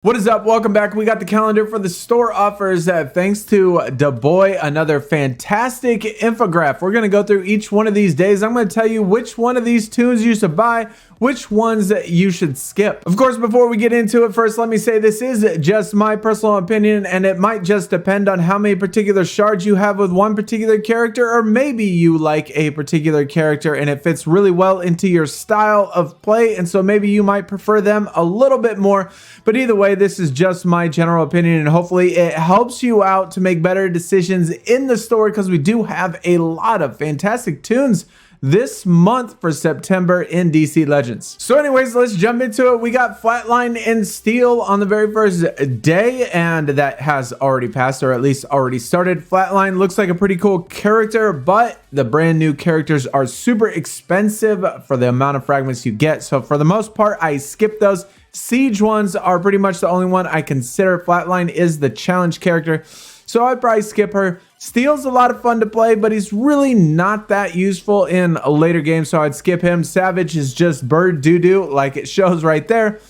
What is up? Welcome back. We got the calendar for the store offers. Thanks to Da Boy, another fantastic infograph. We're going to go through each one of these days. I'm going to tell you which one of these tunes you should buy, which ones you should skip. Of course, before we get into it, first let me say this is just my personal opinion, and it might just depend on how many particular shards you have with one particular character, or maybe you like a particular character and it fits really well into your style of play, and so maybe you might prefer them a little bit more. But either way, this is just my general opinion, and hopefully it helps you out to make better decisions in the store, because we do have a lot of fantastic tunes this month for September in DC Legends. So anyways, let's jump into it. We got Flatline and Steel on the very first day, and that has already passed, or at least already started. Flatline looks like a pretty cool character, but the brand new characters are super expensive for the amount of fragments you get. So for the most part, I skip those. Siege ones are pretty much the only one I consider. Flatline is the challenge character, so I'd probably skip her. Steel's a lot of fun to play, but he's really not that useful in a later game, so I'd skip him. Savage is just bird doo-doo, like it shows right there.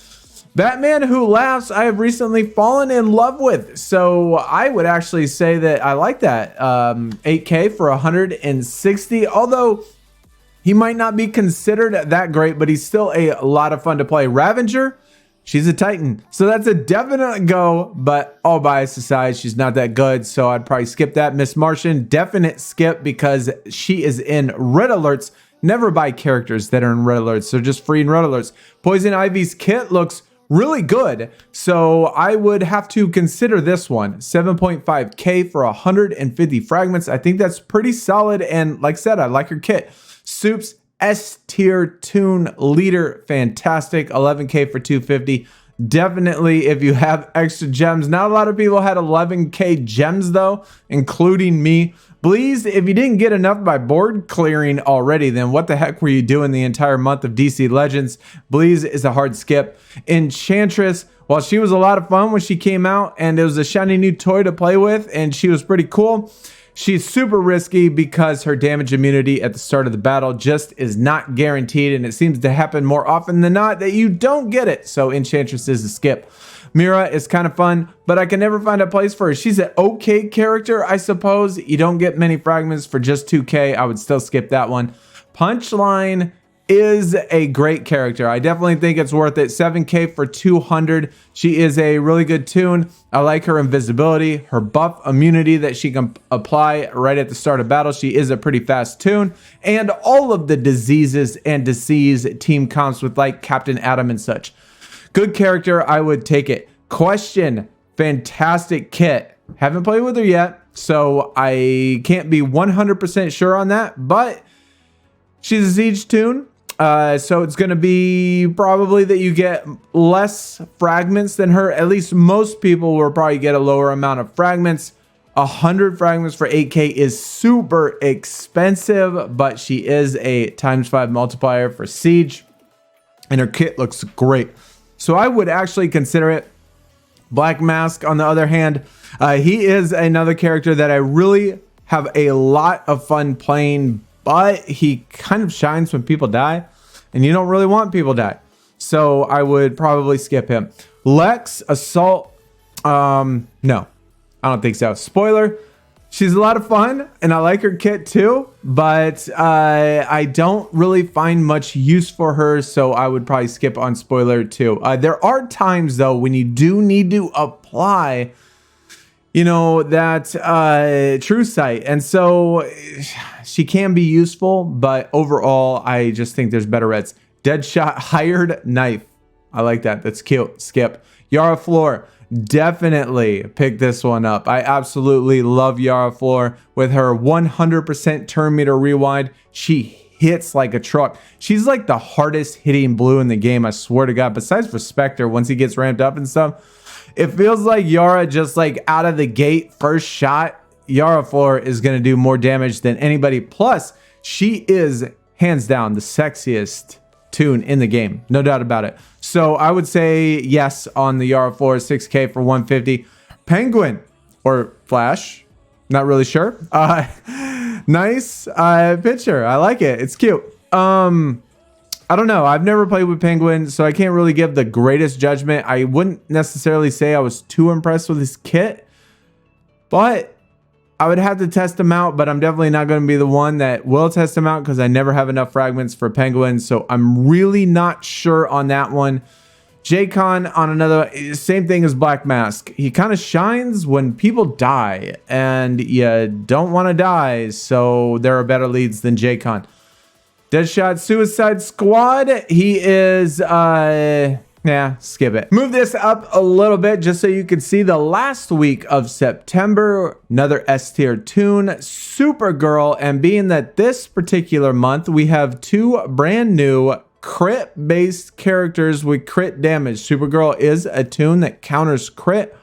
Batman Who Laughs, I have recently fallen in love with, so I would actually say that I like that. 8K for 160, although he might not be considered that great, but he's still a lot of fun to play. Ravager, she's a Titan, so that's a definite go, but all bias aside, she's not that good, so I'd probably skip that. Miss Martian, definite skip, because she is in red alerts. Never buy characters that are in red alerts, so just free in red alerts. Poison Ivy's kit looks really good, so I would have to consider this one. 7.5K for 150 fragments. I think that's pretty solid, and like I said, I like her kit. Soup's S tier tune leader, fantastic. 11K for 250. Definitely, if you have extra gems. Not a lot of people had 11K gems though, including me. Bleeze, if you didn't get enough by board clearing already, then what the heck were you doing the entire month of DC Legends? Bleeze is a hard skip. Enchantress, while she was a lot of fun when she came out, and it was a shiny new toy to play with, and she was pretty cool, she's super risky because her damage immunity at the start of the battle just is not guaranteed, and it seems to happen more often than not that you don't get it. So Enchantress is a skip. Mira is kind of fun, but I can never find a place for her. She's an okay character, I suppose. You don't get many fragments for just 2K. I would still skip that one. Punchline is a great character. I definitely think it's worth it. 7K for 200. She is a really good tune. I like her invisibility, her buff immunity that she can apply right at the start of battle. She is a pretty fast tune, and all of the diseases and disease team comps with like Captain Atom and such. Good character. I would take it. Question, fantastic kit. Haven't played with her yet, so I can't be 100% sure on that, but she's a siege tune. So it's going to be probably that you get less fragments than her. At least most people will probably get a lower amount of fragments. 100 fragments for 8K is super expensive, but she is a ×5 multiplier for siege, and her kit looks great. So I would actually consider it. Black Mask, on the other hand, he is another character that I really have a lot of fun playing, but he kind of shines when people die, and you don't really want people to die. So I would probably skip him. Lex, Assault, no, I don't think so. Spoiler, she's a lot of fun, and I like her kit too, but I don't really find much use for her, so I would probably skip on Spoiler too. There are times though when you do need to apply, you know, that true sight, and so she can be useful, but overall I just think there's better reds. Deadshot Hired Knife, I like that. That's cute. Skip. Yara Flor, definitely pick this one up. I absolutely love Yara Flor with her 100% turn meter rewind. She hits like a truck. She's like the hardest hitting blue in the game, I swear to God, besides for Spectre once he gets ramped up and stuff. It feels like Yara, just like out of the gate, first shot, Yara Flor is going to do more damage than anybody. Plus, she is hands down the sexiest tune in the game, no doubt about it. So I would say yes on the Yara Flor, 6K for 150. Penguin or Flash, not really sure. Nice picture. I like it. It's cute. I don't know. I've never played with Penguin, so I can't really give the greatest judgment. I wouldn't necessarily say I was too impressed with his kit, but I would have to test him out. But I'm definitely not going to be the one that will test him out because I never have enough fragments for Penguin. So I'm really not sure on that one. J-Con on another, same thing as Black Mask. He kind of shines when people die, and you don't want to die. So there are better leads than J-Con. Deadshot Suicide Squad. He is, yeah, skip it. Move this up a little bit just so you can see the last week of September. Another S tier toon, Supergirl. And being that this particular month, we have two brand new crit-based characters with crit damage. Supergirl is a toon that counters crit.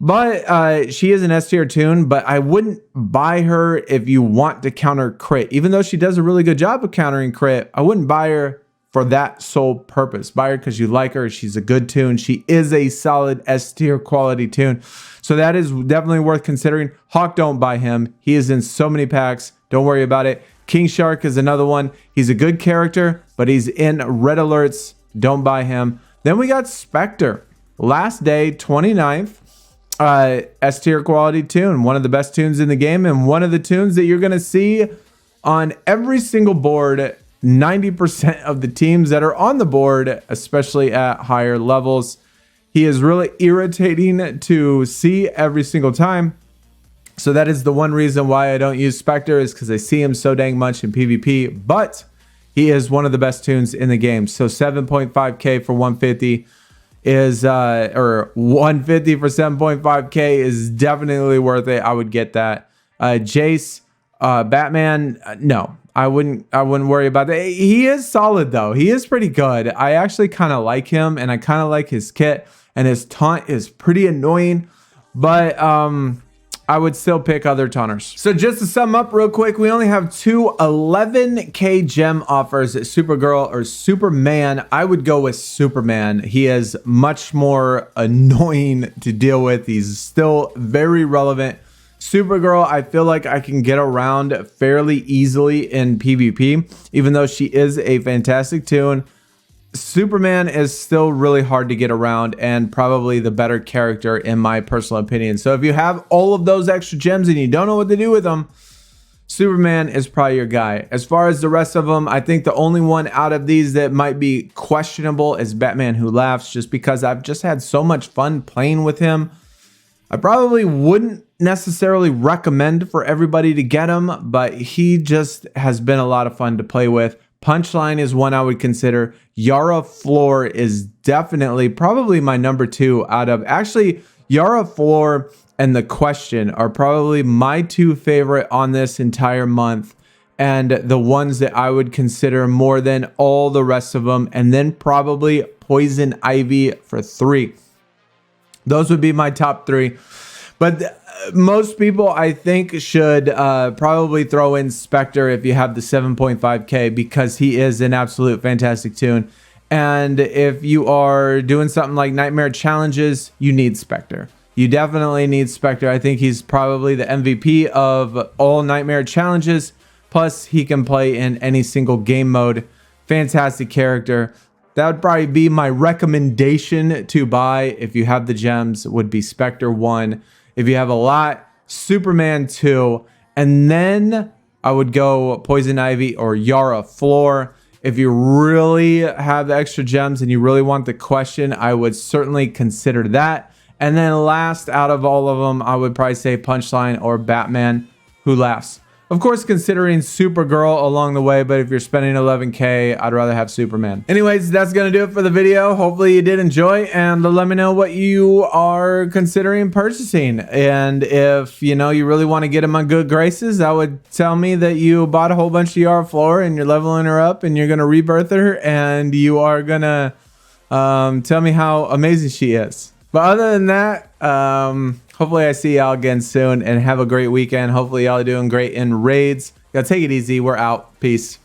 But she is an S tier toon, but I wouldn't buy her if you want to counter crit. Even though she does a really good job of countering crit, I wouldn't buy her for that sole purpose. Buy her because you like her. She's a good toon. She is a solid S tier quality toon. So that is definitely worth considering. Hawk, don't buy him. He is in so many packs. Don't worry about it. King Shark is another one. He's a good character, but he's in red alerts. Don't buy him. Then we got Spectre. Last day, 29th. S tier quality toon, one of the best toons in the game, and one of the toons that you're going to see on every single board. 90% of the teams that are on the board, especially at higher levels. He is really irritating to see every single time. So that is the one reason why I don't use Spectre, is because I see him so dang much in PvP, but he is one of the best toons in the game. So 7.5k for 150 is or 150 for 7.5k is definitely worth it. I would get that. Jace, Batman, no, I wouldn't worry about that. He is solid though. He is pretty good. I actually kind of like him, and I kind of like his kit, and his taunt is pretty annoying, but I would still pick other taunters. So just to sum up real quick, we only have two 11k gem offers at Supergirl or Superman. I would go with Superman. He is much more annoying to deal with. He's still very relevant. Supergirl, I feel like I can get around fairly easily in PvP, even though she is a fantastic toon. Superman is still really hard to get around and probably the better character in my personal opinion. So if you have all of those extra gems and you don't know what to do with them, Superman is probably your guy. As far as the rest of them, I think the only one out of these that might be questionable is Batman Who Laughs, just because I've just had so much fun playing with him. I probably wouldn't necessarily recommend for everybody to get him, but he just has been a lot of fun to play with. Punchline is one I would consider. Yara Flor is definitely probably my number two out of, actually, Yara Flor and The Question are probably my two favorite on this entire month, and the ones that I would consider more than all the rest of them, and then probably Poison Ivy for 3. Those would be my top 3. But most people, I think, should probably throw in Spectre if you have the 7.5k, because he is an absolute fantastic toon. And if you are doing something like Nightmare Challenges, you need Spectre. You definitely need Spectre. I think he's probably the MVP of all Nightmare Challenges. Plus, he can play in any single game mode. Fantastic character. That would probably be my recommendation to buy if you have the gems, would be Spectre 1. If you have a lot, Superman 2. And then I would go Poison Ivy or Yara Flor. If you really have the extra gems and you really want the Question, I would certainly consider that. And then last out of all of them, I would probably say Punchline or Batman Who Laughs. Of course, considering Supergirl along the way, but if you're spending 11k, I'd rather have Superman. Anyways, that's going to do it for the video. Hopefully you did enjoy, and let me know what you are considering purchasing. And if, you know, you really want to get in my good graces, I would tell me that you bought a whole bunch of Yara Flor and you're leveling her up and you're going to rebirth her, and you are going to tell me how amazing she is. But other than that, hopefully I see y'all again soon, and have a great weekend. Hopefully y'all are doing great in raids. Gotta take it easy. We're out. Peace.